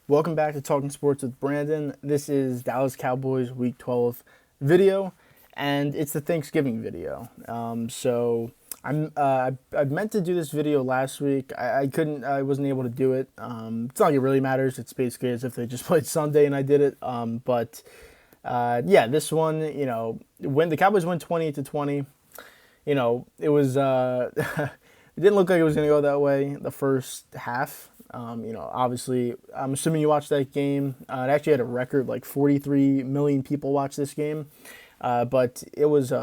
Welcome back to Talking Sports with Brandon. This is Dallas Cowboys Week 12 video, and it's the Thanksgiving video. I meant to do this video last week. I couldn't. I wasn't able to do it. It's not like it really matters. It's basically as if they just played Sunday and I did it. This one, when the Cowboys went 20-20, it was. It didn't look like it was going to go that way the first half. Obviously, I'm assuming you watched that game. It actually had a record, like 43 million people watched this game. But it was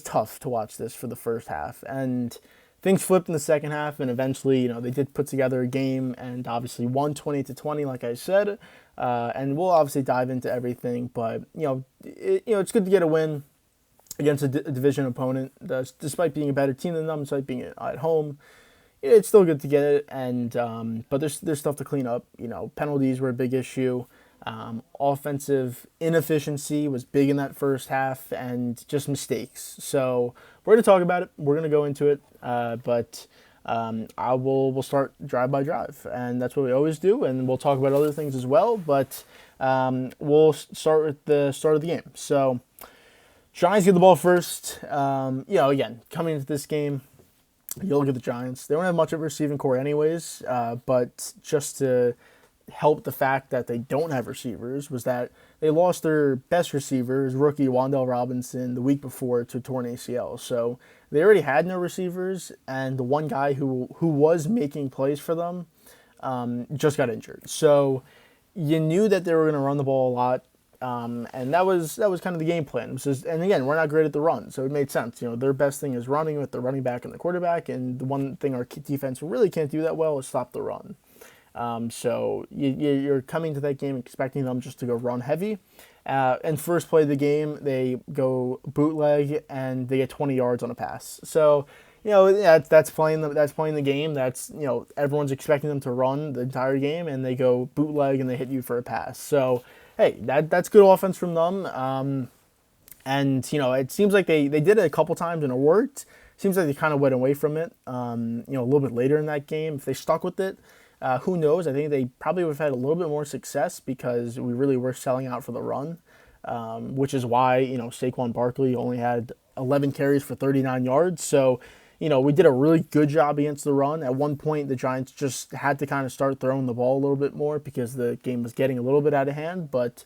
tough to watch this for the first half. And things flipped in the second half, and eventually, they did put together a game and obviously won 20-20, like I said. And we'll obviously dive into everything, but, it's good to get a win against a division opponent, despite being a better team than them, despite being at home. It's still good to get it, but there's stuff to clean up. Penalties were a big issue. Offensive inefficiency was big in that first half, and just mistakes. So we're going to talk about it. We're going to go into it, we'll start drive by drive, and that's what we always do, and we'll talk about other things as well. But we'll start with the start of the game. So Giants get the ball first. Again, coming into this game, you look at the Giants. They don't have much of a receiving core anyways, but just to help the fact that they don't have receivers was that they lost their best receiver, his rookie Wan'Dale Robinson, the week before to a torn ACL. So they already had no receivers, and the one guy who was making plays for them just got injured. So you knew that they were going to run the ball a lot. And that was kind of the game plan. And again, we're not great at the run, so it made sense. Their best thing is running with the running back and the quarterback, and the one thing our defense really can't do that well is stop the run. So you're coming to that game expecting them just to go run heavy. And first play of the game, they go bootleg and they get 20 yards on a pass. So that's playing the game. That's everyone's expecting them to run the entire game, and they go bootleg and they hit you for a pass. So hey, that's good offense from them. It seems like they did it a couple times and it worked. Seems like they kind of went away from it, a little bit later in that game. If they stuck with it, who knows? I think they probably would have had a little bit more success because we really were selling out for the run, which is why, Saquon Barkley only had 11 carries for 39 yards. So, we did a really good job against the run. At one point, the Giants just had to kind of start throwing the ball a little bit more because the game was getting a little bit out of hand. But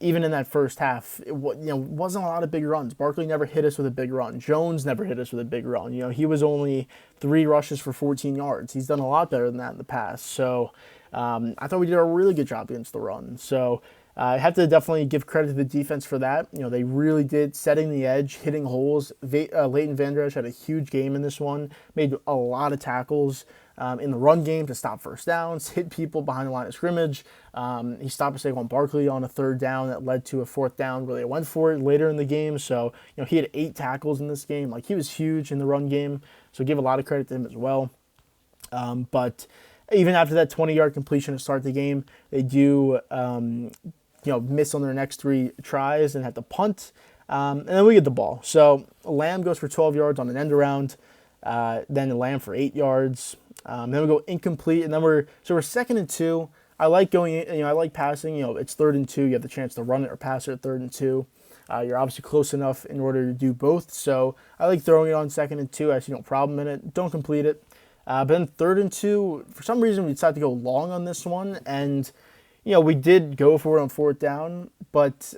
even in that first half, it wasn't a lot of big runs. Barkley never hit us with a big run. Jones never hit us with a big run. He was only 3 rushes for 14 yards. He's done a lot better than that in the past. So I thought we did a really good job against the run. So I have to definitely give credit to the defense for that. They really did, setting the edge, hitting holes. Leighton Vander Esch had a huge game in this one, made a lot of tackles in the run game to stop first downs, hit people behind the line of scrimmage. He stopped Saquon Barkley on a third down that led to a fourth down where they went for it later in the game. So, he had 8 tackles in this game. He was huge in the run game. So give a lot of credit to him as well. But even after that 20-yard completion to start the game, they do miss on their next 3 tries and have to punt. And then we get the ball. So Lamb goes for 12 yards on an end around. Then Lamb for 8 yards. Then we go incomplete, and then we're 2nd and 2. I like going, I like passing. It's 3rd and 2. You have the chance to run it or pass it at 3rd and 2. You're obviously close enough in order to do both. So I like throwing it on 2nd and 2. I see no problem in it. Don't complete it. But then 3rd and 2, for some reason we decided to go long on this one, and we did go for it on 4th down, but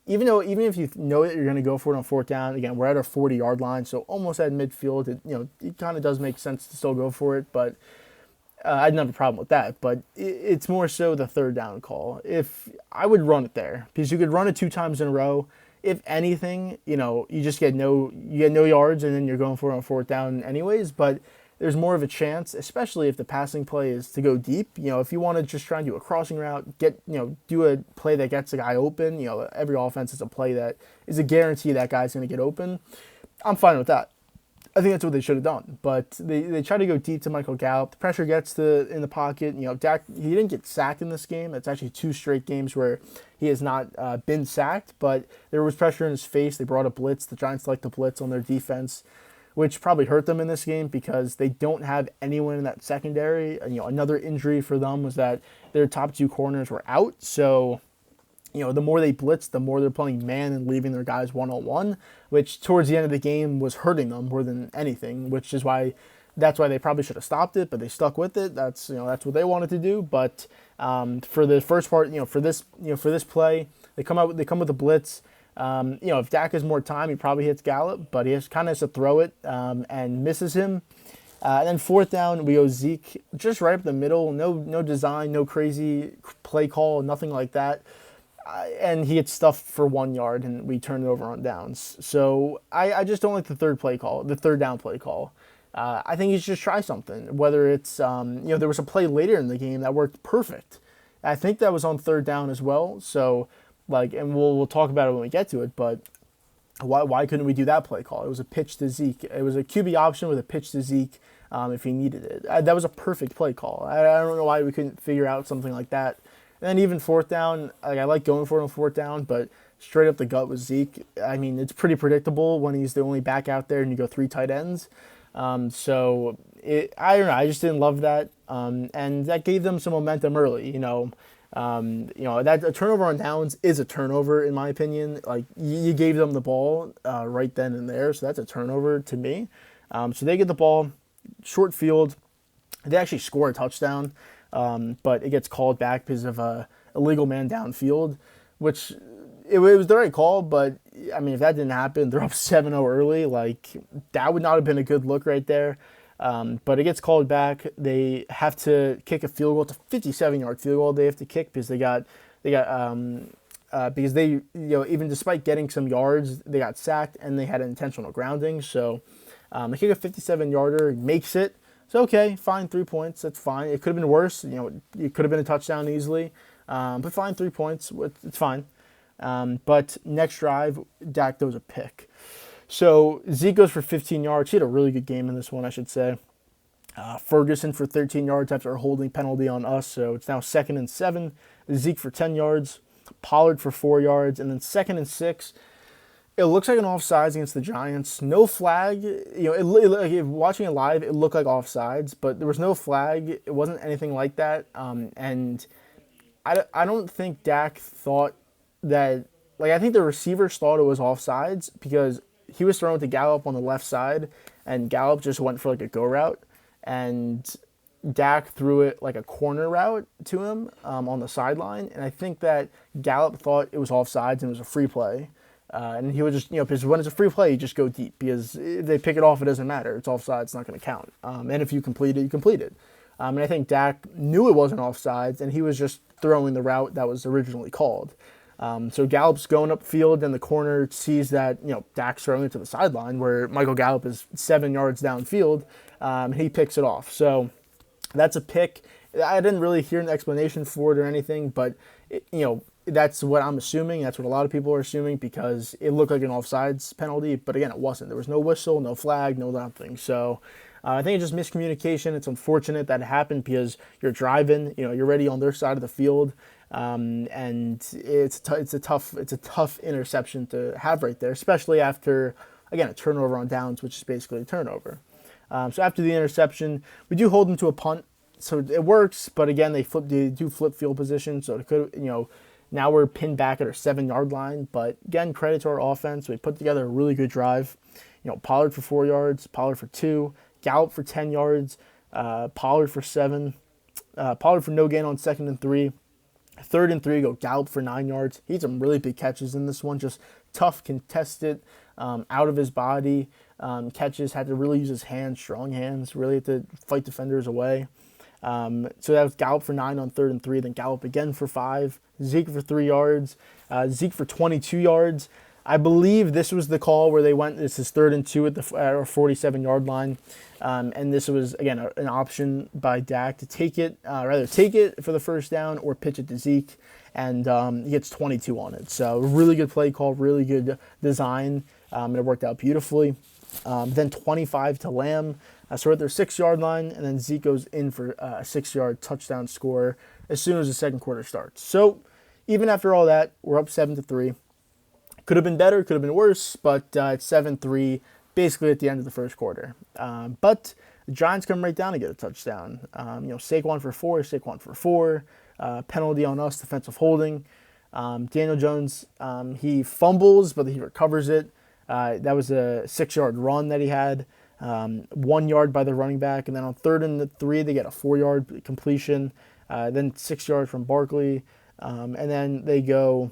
even if you know that you're going to go for it on 4th down, again, we're at our 40-yard line, so almost at midfield, it kind of does make sense to still go for it, but I didn't have a problem with that. But it's more so the 3rd down call. If I would run it there, because you could run it 2 times in a row. If anything, you just get no yards, and then you're going for it on 4th down anyways, but there's more of a chance, especially if the passing play is to go deep. If you want to just try and do a crossing route, do a play that gets a guy open. Every offense is a play that is a guarantee that guy's going to get open. I'm fine with that. I think that's what they should have done. But they try to go deep to Michael Gallup. The pressure gets in the pocket. Dak, he didn't get sacked in this game. It's actually 2 straight games where he has not been sacked. But there was pressure in his face. They brought a blitz. The Giants like to blitz on their defense. which probably hurt them in this game because they don't have anyone in that secondary. Another injury for them was that their top two corners were out. So, the more they blitz, the more they're playing man and leaving their guys one-on-one, which towards the end of the game was hurting them more than anything, which is why they probably should have stopped it, but they stuck with it. That's what they wanted to do. But for the first part, for this play, they come with a blitz. If Dak has more time, he probably hits Gallup, but he kind of has to throw it and misses him. And then fourth down, we go Zeke just right up the middle. No design, no crazy play call, nothing like that. And he gets stuffed for 1 yard, and we turn it over on downs. So I just don't like the third down play call. I think he should just try something. Whether it's there was a play later in the game that worked perfect. I think that was on third down as well. So and we'll talk about it when we get to it. But why couldn't we do that play call? It was a pitch to Zeke. It was a QB option with a pitch to Zeke if he needed it. That was a perfect play call. I don't know why we couldn't figure out something like that. And then even fourth down, I like going for it on fourth down, but straight up the gut with Zeke. I mean, it's pretty predictable when he's the only back out there and you go 3 tight ends. I don't know. I just didn't love that, and that gave them some momentum early. That a turnover on downs is a turnover in my opinion. Like you gave them the ball right then and there, so that's a turnover to me. So they get the ball, short field. They actually score a touchdown. But it gets called back because of a illegal man downfield, which it was the right call. But I mean, if that didn't happen, they're up 7-0 early. Like that would not have been a good look right there. But it gets called back. They have to kick a field goal. It's a 57-yard field goal they have to kick because because they even despite getting some yards, they got sacked and they had an intentional grounding. So they kick a 57-yarder, makes it. So, okay, fine, 3 points. That's fine. It could have been worse. It could have been a touchdown easily. But fine, 3 points. It's fine. But next drive, Dak throws a pick. So, Zeke goes for 15 yards. He had a really good game in this one, I should say. Ferguson for 13 yards after a holding penalty on us. So, it's now 2nd and 7. Zeke for 10 yards. Pollard for 4 yards. And then 2nd and 6. It looks like an offsides against the Giants. No flag. Watching it live, it looked like offsides, but there was no flag. It wasn't anything like that. And I don't think Dak thought that. I think the receivers thought it was offsides because he was throwing to Gallup on the left side, and Gallup just went for a go route, and Dak threw it like a corner route to him on the sideline, and I think that Gallup thought it was offsides and it was a free play. And he would just, because when it's a free play, you just go deep because if they pick it off, it doesn't matter. It's offside, it's not going to count. And if you complete it, you complete it. And I think Dak knew it wasn't offsides, and he was just throwing the route that was originally called. So Gallup's going upfield, and the corner sees that, Dak's throwing it to the sideline where Michael Gallup is 7 yards downfield, and he picks it off. So that's a pick. I didn't really hear an explanation for it or anything, but, that's what I'm assuming. That's what a lot of people are assuming because it looked like an offsides penalty, but again, it wasn't. There was no whistle, no flag, no nothing. So I think it's just miscommunication. It's unfortunate that it happened because you're driving, you're already on their side of the field, and it's a tough interception to have right there, especially after again a turnover on downs, which is basically a turnover. So after the interception, we do hold them to a punt, so it works. But again, they do flip field position, so it could Now we're pinned back at our 7-yard line, but again, credit to our offense. We put together a really good drive. Pollard for 4 yards, Pollard for 2, Gallup for 10 yards, Pollard for 7, Pollard for no gain on 2nd and 3. 3rd and 3, go Gallup for 9 yards. He had some really big catches in this one, just tough, contested, out of his body catches. Had to really use his hands, strong hands, really had to fight defenders away. So that was Gallup for 9 on 3rd and 3, then Gallup again for 5, Zeke for 3 yards, Zeke for 22 yards. I believe this was the call where they went, this is 3rd and 2 at our 47-yard line. And this was, again, an option by Dak to take it for the first down or pitch it to Zeke. And he gets 22 on it. So really good play call, really good design. And it worked out beautifully. Then 25 to Lamb. So we're at their 6-yard line, and then Zeke goes in for a 6-yard touchdown score as soon as the second quarter starts. So even after all that, we're up 7-3. Could have been better, could have been worse, but it's 7-3. basically at the end of the first quarter. But the Giants come right down to get a touchdown. Saquon for four, penalty on us, defensive holding. Daniel Jones, he fumbles, but he recovers it. That was a 6-yard run that he had. 1 yard by the running back, and then on 3rd and 3, they get a 4-yard completion. Then 6 yards from Barkley, and then they go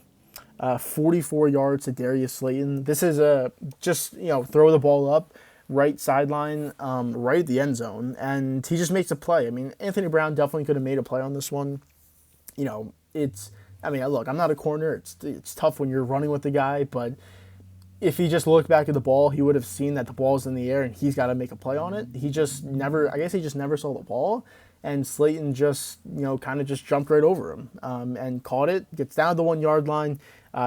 44 yards to Darius Slayton. This is just throw the ball up right sideline, right at the end zone, and he just makes a play. I mean, Anthony Brown definitely could have made a play on this one. Look, I'm not a corner. It's tough when you're running with the guy, but if he just looked back at the ball, he would have seen that the ball's in the air and he's got to make a play on it. He just never saw the ball, and Slayton just, kind of just jumped right over him and caught it, gets down to the 1 yard line.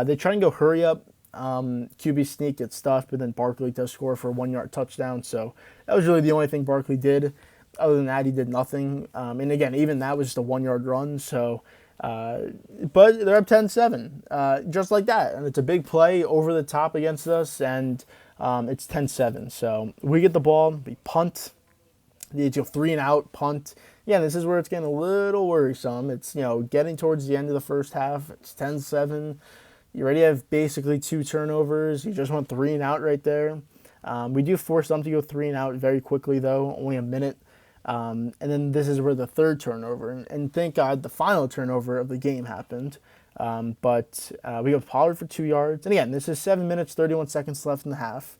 They try and go hurry up. QB sneak gets stuffed, but then Barkley does score for a 1 yard touchdown. So that was really the only thing Barkley did. Other than that, he did nothing. And again, even that was just a 1 yard run. So, but they're up 10-7, just like that. And it's a big play over the top against us, and it's 10-7. So we get the ball, we punt. They do 3 and out, punt. Yeah, this is where it's getting a little worrisome. It's, getting towards the end of the first half. It's 10-7. You already have basically 2 turnovers. You just want 3 and out right there. We do force them to go 3 and out very quickly, though, only a minute. And then this is where the 3rd turnover, and thank God the final turnover of the game happened. But we have Pollard for 2 yards. And again, this is 7 minutes, 31 seconds left in the half.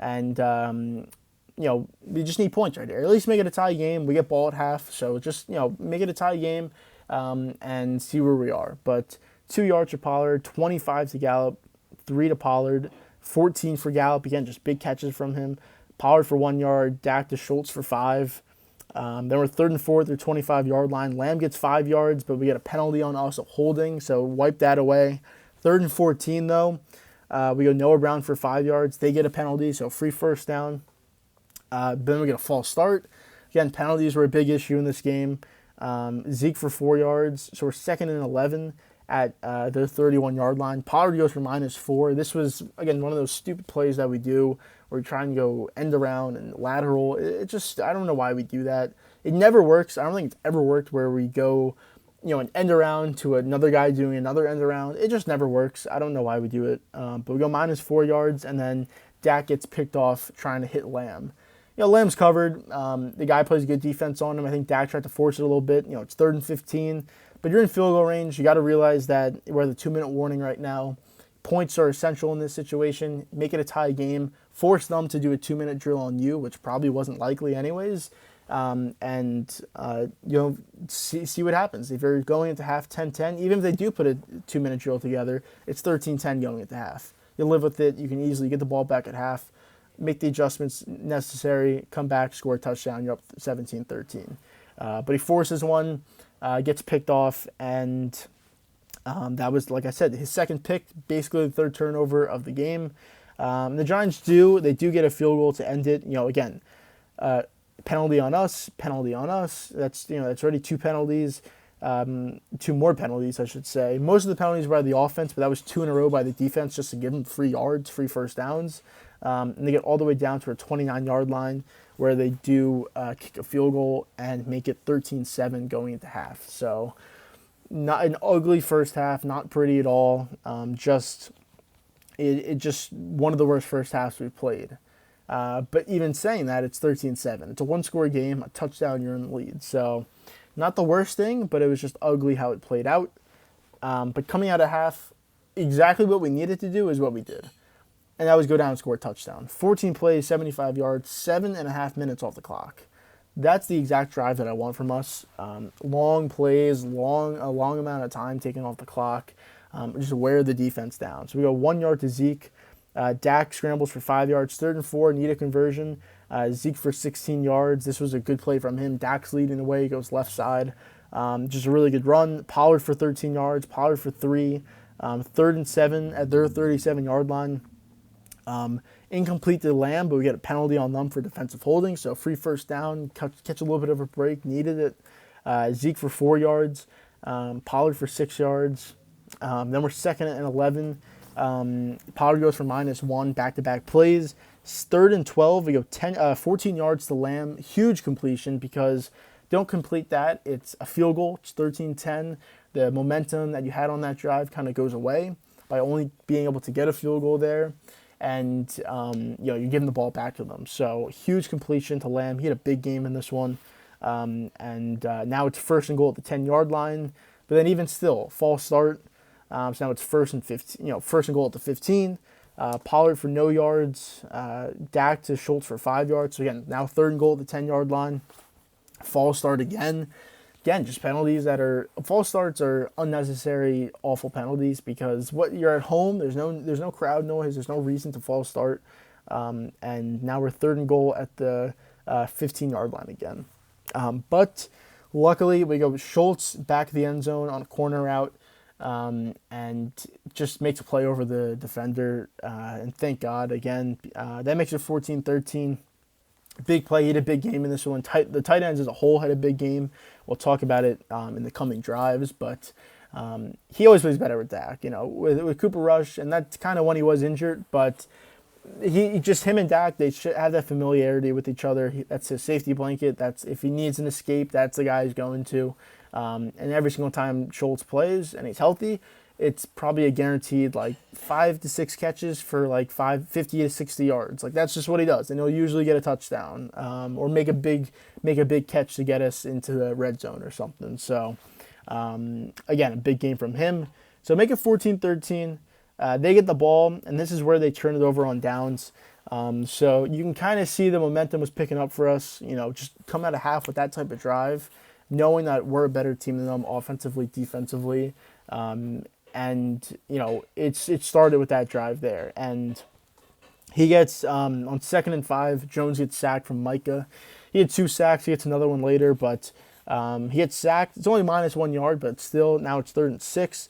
And, we just need points right here. At least make it a tie game. We get ball at half. So just, make it a tie game and see where we are. But 2 yards for Pollard, 25 to Gallup, 3 to Pollard, 14 for Gallup. Again, just big catches from him. Pollard for 1 yard, Dak to Schultz for 5. Then we're 3rd and 4 at their 25-yard line. Lamb gets 5 yards, but we get a penalty on us of holding, so wipe that away. 3rd and 14, though. We go Noah Brown for 5 yards. They get a penalty, so free first down. Then we get a false start. Again, penalties were a big issue in this game. Zeke for 4 yards, so we're 2nd and 11 at their 31-yard line. Pollard goes for -4. This was, again, one of those stupid plays that we do where we try and go end around and lateral. It just, I don't know why we do that. It never works. I don't think it's ever worked where we go, an end around to another guy doing another end around. It just never works. I don't know why we do it. But we go -4 yards, and then Dak gets picked off trying to hit Lamb. Lamb's covered. The guy plays good defense on him. I think Dak tried to force it a little bit. It's 3rd and 15. But you're in field goal range. You got to realize that we're at the 2-minute warning right now. Points are essential in this situation. Make it a tie game. Force them to do a 2-minute drill on you, which probably wasn't likely anyways. See what happens. If you're going into half 10-10, even if they do put a 2-minute drill together, it's 13-10 going into half. You live with it. You can easily get the ball back at half, make the adjustments necessary, come back, score a touchdown. You're up 17-13. But he forces one, gets picked off, and that was, like I said, his 2nd pick, basically the 3rd turnover of the game. The Giants do get a field goal to end it. Again, penalty on us. That's already 2 penalties, 2 more penalties, I should say. Most of the penalties were by the offense, but that was 2 in a row by the defense just to give them 3 yards, 3 first downs. And they get all the way down to a 29-yard line where they do kick a field goal and make it 13-7 going into half. So not an ugly first half, not pretty at all. Just one of the worst first halves we've played. But even saying that, it's 13-7. It's a 1-score game, a touchdown, you're in the lead. So not the worst thing, but it was just ugly how it played out. But coming out of half, exactly what we needed to do is what we did. And that was go down and score a touchdown. 14 plays, 75 yards, 7.5 minutes off the clock. That's the exact drive that I want from us. Long plays, a long amount of time taken off the clock. Just wear the defense down. So we go 1 yard to Zeke. Dak scrambles for 5 yards. 3rd and 4, need a conversion. Zeke for 16 yards. This was a good play from him. Dak's leading the way. He goes left side. Just a really good run. Pollard for 13 yards. Pollard for 3. 3rd and 7 at their 37-yard line. Incomplete to Lamb, but we get a penalty on them for defensive holding. So free first down, catch a little bit of a break, needed it. Zeke for 4 yards. Pollard for 6 yards. Then we're 2nd and 11. Pollard goes for -1, back-to-back plays. third and 12. We go 14 yards to Lamb. Huge completion because don't complete that. It's a field goal. It's 13-10. The momentum that you had on that drive kind of goes away by only being able to get a field goal there. And, you're giving the ball back to them. So huge completion to Lamb. He had a big game in this one. Now it's first and goal at the 10-yard line. But then even still, false start. So now it's first and 15. First and goal at the 15. Pollard for no yards. Dak to Schultz for 5 yards. So again, now third and goal at the 10-yard line. False start again. Again, just penalties that are false starts are unnecessary, awful penalties because you're at home. There's no crowd noise. There's no reason to false start. And now we're third and goal at the 15-yard line again. But luckily we go with Schultz back of the end zone on a corner route, and just makes a play over the defender. And thank God again. That makes it 14-13. Big play. He had a big game in this one. The tight ends as a whole had a big game. We'll talk about it in the coming drives, but he always plays better with Dak, with Cooper Rush, and that's kind of when he was injured, but him and Dak, they should have that familiarity with each other. That's his safety blanket. That's if he needs an escape, that's the guy he's going to. And every single time Schultz plays and he's healthy, it's probably a guaranteed 5 to 6 catches for 50 to 60 yards. That's just what he does, and he'll usually get a touchdown or make a big catch to get us into the red zone or something. So again, a big game from him. So make it 14-13. They get the ball, and this is where they turn it over on downs. So you can kind of see the momentum was picking up for us. Just come out of half with that type of drive, knowing that we're a better team than them offensively, defensively. It started with that drive there. And he gets, on 2nd and 5, Jones gets sacked from Micah. He had 2 sacks. He gets another one later, but he gets sacked. It's only minus 1 yard, but still, now it's 3rd and 6.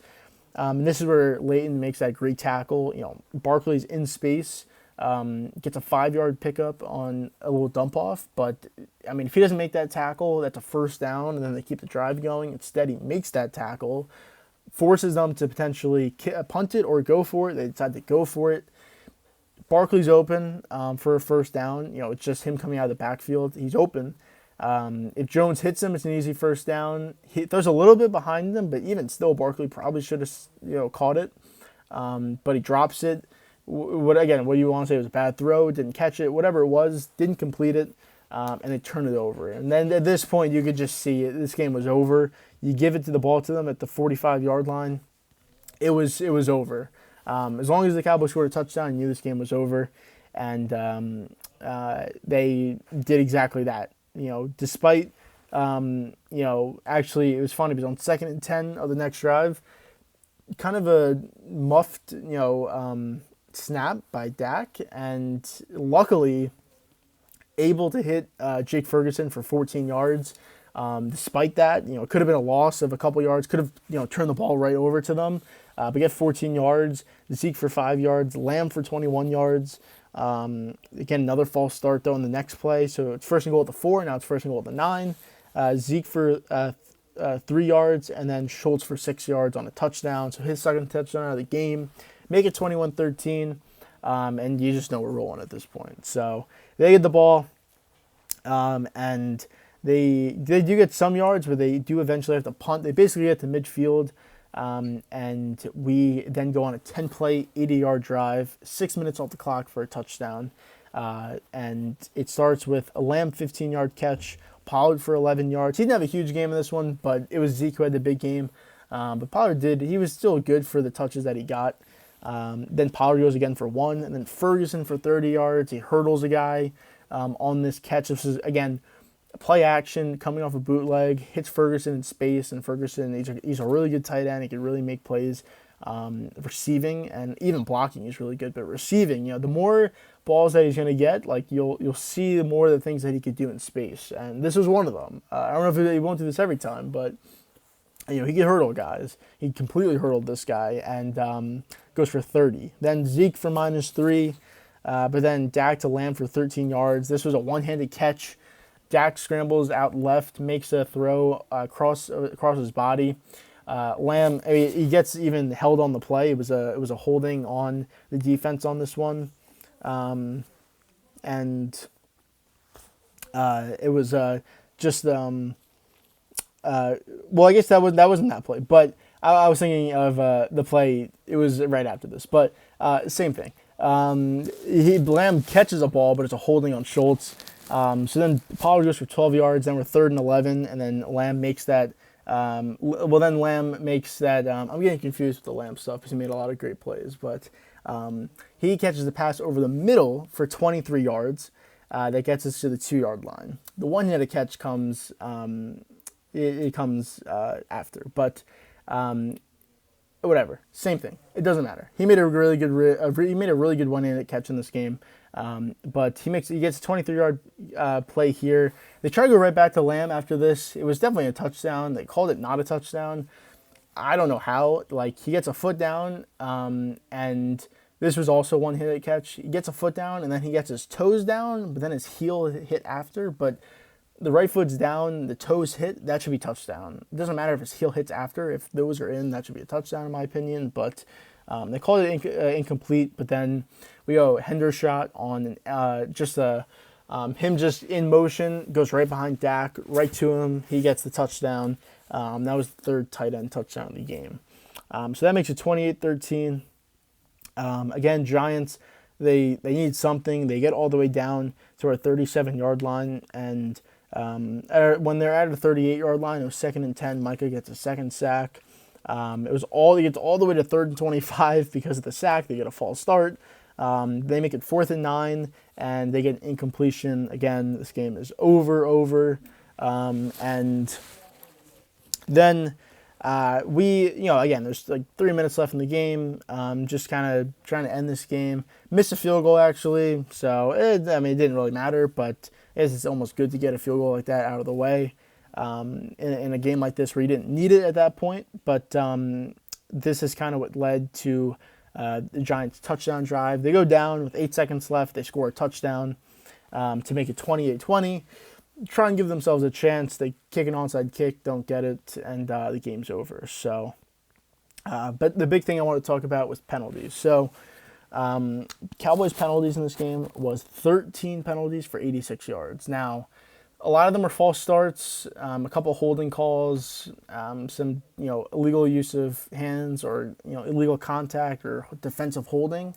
And this is where Leighton makes that great tackle. Barkley's in space, gets a 5-yard pickup on a little dump off. But, if he doesn't make that tackle, that's a first down, and then they keep the drive going. Instead, he makes that tackle, forces them to potentially punt it or go for it. They decide to go for it. Barkley's open for a first down. It's just him coming out of the backfield. He's open. If Jones hits him, it's an easy first down. He throws a little bit behind him, but even still, Barkley probably should have caught it. But he drops it. What do you want to say? It was a bad throw, didn't catch it, whatever it was, didn't complete it, and they turn it over. And then at this point, you could just see it. This game was over. You give the ball to them at the 45-yard line. It was over. As long as the Cowboys scored a touchdown, you knew this game was over. And they did exactly that. Despite, actually it was funny because on 2nd and 10 of the next drive, kind of a muffed, snap by Dak, and luckily able to hit Jake Ferguson for 14 yards. Despite that, it could have been a loss of a couple yards, could have, turned the ball right over to them. But get 14 yards, Zeke for 5 yards, Lamb for 21 yards. Again, another false start, though, in the next play. So it's first and goal at the 4, now it's first and goal at the 9. Zeke for 3 yards, and then Schultz for 6 yards on a touchdown. So his second touchdown out of the game. Make it 21-13, and you just know we're rolling at this point. So they get the ball, and they do get some yards, but they do eventually have to punt. They basically get to midfield, and we then go on a 10-play, 80-yard drive, 6 minutes off the clock for a touchdown. And it starts with a Lamb 15-yard catch, Pollard for 11 yards. He didn't have a huge game in this one, but it was Zeke who had the big game. But Pollard did. He was still good for the touches that he got. Then Pollard goes again for 1, and then Ferguson for 30 yards. He hurdles a guy on this catch. This is, again, play action, coming off a bootleg, hits Ferguson in space, and Ferguson, he's a really good tight end. He can really make plays. Receiving and even blocking is really good, but receiving, the more balls that he's going to get, you'll see the more of the things that he could do in space, and this was one of them. I don't know if he won't do this every time, but he can hurdle guys. He completely hurdled this guy and goes for 30. Then Zeke for -3, but then Dak to Lamb for 13 yards. This was a one-handed catch. Dak scrambles out left, makes a throw across his body. Lamb, he gets even held on the play. It was a holding on the defense on this one. and it was just well, I guess that wasn't that play, but I was thinking of the play. It was right after this, but same thing. Lamb catches a ball, but it's a holding on Schultz. So then Pollard goes for 12 yards. Then we're 3rd and 11, and then Lamb makes that. Then Lamb makes that. I'm getting confused with the Lamb stuff because he made a lot of great plays, but he catches the pass over the middle for 23 yards. That gets us to the 2-yard line. The one he had to catch comes. It comes after, but whatever, same thing. It doesn't matter. He made a really good one-handed catch in this game, but he gets a 23-yard play here. They try to go right back to Lamb after this. It was definitely a touchdown. They called it not a touchdown. I don't know how. Like, he gets a foot down, and this was also one-handed catch. He gets a foot down, and then he gets his toes down, but then his heel hit after, but the right foot's down, the toes hit, that should be touchdown. It doesn't matter if his heel hits after. If those are in, that should be a touchdown in my opinion. But they called it incomplete. But then we go Hendershot on him just in motion, goes right behind Dak, right to him. He gets the touchdown. That was the 3rd tight end touchdown of the game. So that makes it 28-13. Again, Giants, they need something. They get all the way down to our 37-yard line, and when they're at the 38-yard line, it was 2nd and 10. Micah gets a 2nd sack. He gets all the way to 3rd and 25 because of the sack. They get a false start. They make it 4th and 9, and they get an incompletion. Again, this game is over. And then again, there's like 3 minutes left in the game. Just kind of trying to end this game. Missed a field goal, actually. So, it didn't really matter, but it's almost good to get a field goal like that out of the way in a game like this where you didn't need it at that point. But this is kind of what led to the Giants' touchdown drive. They go down with 8 seconds left. They score a touchdown to make it 28-20. Try and give themselves a chance. They kick an onside kick, don't get it, and the game's over. So, but the big thing I want to talk about was penalties. So, Cowboys penalties in this game was 13 penalties for 86 yards. Now, a lot of them were false starts, a couple holding calls, some illegal use of hands or illegal contact or defensive holding. It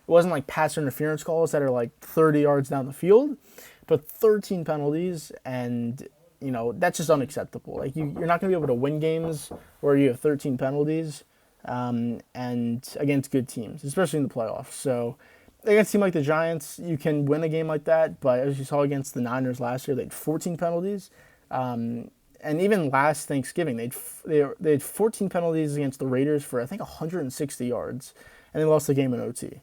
wasn't like pass interference calls that are like 30 yards down the field, but 13 penalties, and that's just unacceptable. Like you're not going to be able to win games where you have 13 penalties. And against good teams, especially in the playoffs. So against a team like the Giants, you can win a game like that, but as you saw against the Niners last year, they had 14 penalties. And even last Thanksgiving, they had 14 penalties against the Raiders for, I think, 160 yards, and they lost the game in OT.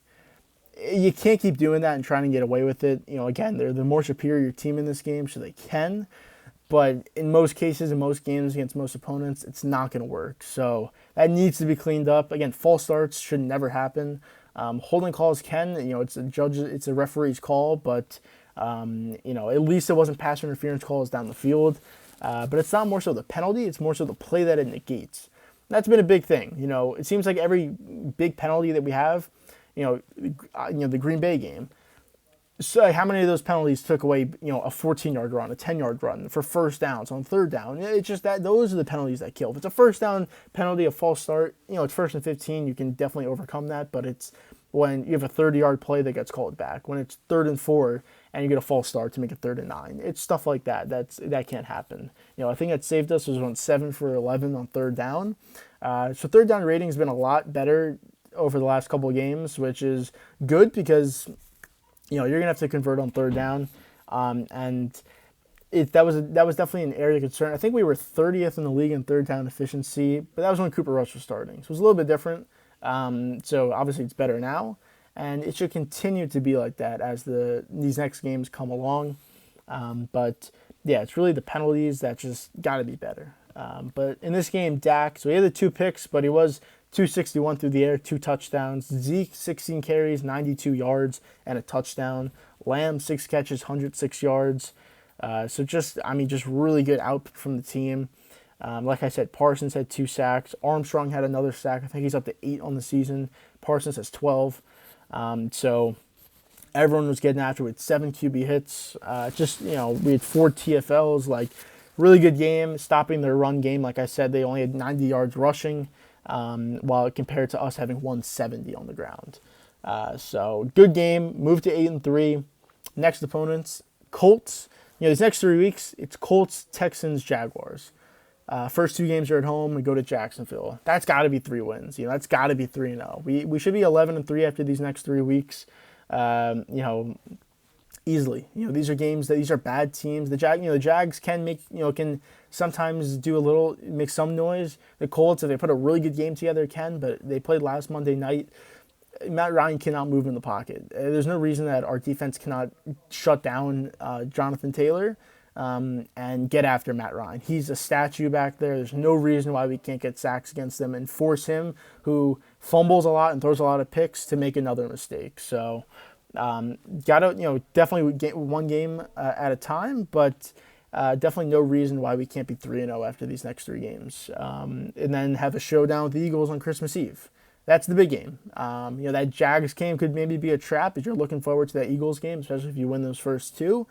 You can't keep doing that and trying to get away with it. Again, they're the more superior team in this game, so they can. But in most cases, in most games against most opponents, it's not going to work. So that needs to be cleaned up. Again, false starts should never happen. Holding calls can, it's a referee's call, but at least it wasn't pass interference calls down the field. But it's not more so the penalty; it's more so the play that it negates. That's been a big thing. It seems like every big penalty that we have, the Green Bay game. So how many of those penalties took away, a 14-yard run, a 10-yard run for first downs on 3rd down? It's just that those are the penalties that kill. If it's a first down penalty, a false start, it's 1st and 15, you can definitely overcome that. But it's when you have a 30-yard play that gets called back, when it's 3rd and 4 and you get a false start to make it 3rd and 9. It's stuff like that. That can't happen. I think that saved us was on 7 for 11 on 3rd down. So 3rd down rating has been a lot better over the last couple of games, which is good because you're going to have to convert on 3rd down. And that was definitely an area of concern. I think we were 30th in the league in 3rd down efficiency, but that was when Cooper Rush was starting. So it was a little bit different. So obviously it's better now, and it should continue to be like that as these next games come along. But yeah, it's really the penalties that just got to be better. But in this game, Dak, so he had the 2 picks, but he was 261 through the air, 2 touchdowns. Zeke, 16 carries, 92 yards, and a touchdown. Lamb, 6 catches, 106 yards. So just really good output from the team. Like I said, Parsons had 2 sacks. Armstrong had another sack. I think he's up to 8 on the season. Parsons has 12. So Everyone was getting after it with 7 QB hits. Just, we had 4 TFLs. Like, really good game, stopping their run game. Like I said, they only had 90 yards rushing, while compared to us having 170 on the ground. So good game. Moved to 8-3. Next opponents, Colts. These next 3 weeks, it's Colts, Texans, Jaguars. First 2 games are at home. We go to Jacksonville. That's got to be 3 wins. That's got to be 3-0. We should be 11-3 after these next 3 weeks. Easily. These are games these are bad teams. The Jags can can sometimes make some noise. The Colts, if they put a really good game together, can, but they played last Monday night. Matt Ryan cannot move in the pocket. There's no reason that our defense cannot shut down Jonathan Taylor and get after Matt Ryan. He's a statue back there. There's no reason why we can't get sacks against him and force him, who fumbles a lot and throws a lot of picks, to make another mistake. So gotta definitely get one game at a time, but definitely no reason why we can't be 3-0 after these next 3 games, and then have a showdown with the Eagles on Christmas Eve. That's the big game. That Jags game could maybe be a trap if you're looking forward to that Eagles game, especially if you win those first 2.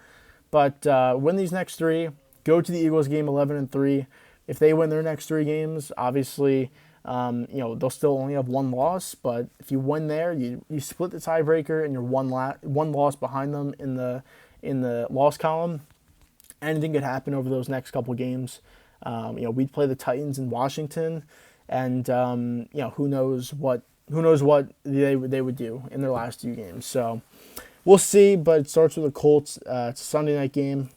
But win these next 3, go to the Eagles game 11-3. If they win their next 3 games, obviously, they'll still only have 1 loss. But if you win there, you split the tiebreaker and you're one loss behind them in the loss column. Anything could happen over those next couple games. We'd play the Titans in Washington, and who knows what they would do in their last 2 games. So we'll see, but it starts with the Colts. It's a Sunday night game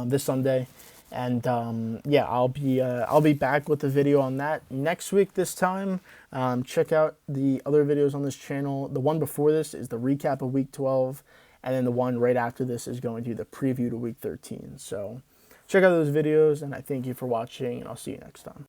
this Sunday, and I'll be back with a video on that next week. This time, check out the other videos on this channel. The one before this is the recap of Week 12, and then the one right after this is going to be the preview to Week 13. So check out those videos, and I thank you for watching, and I'll see you next time.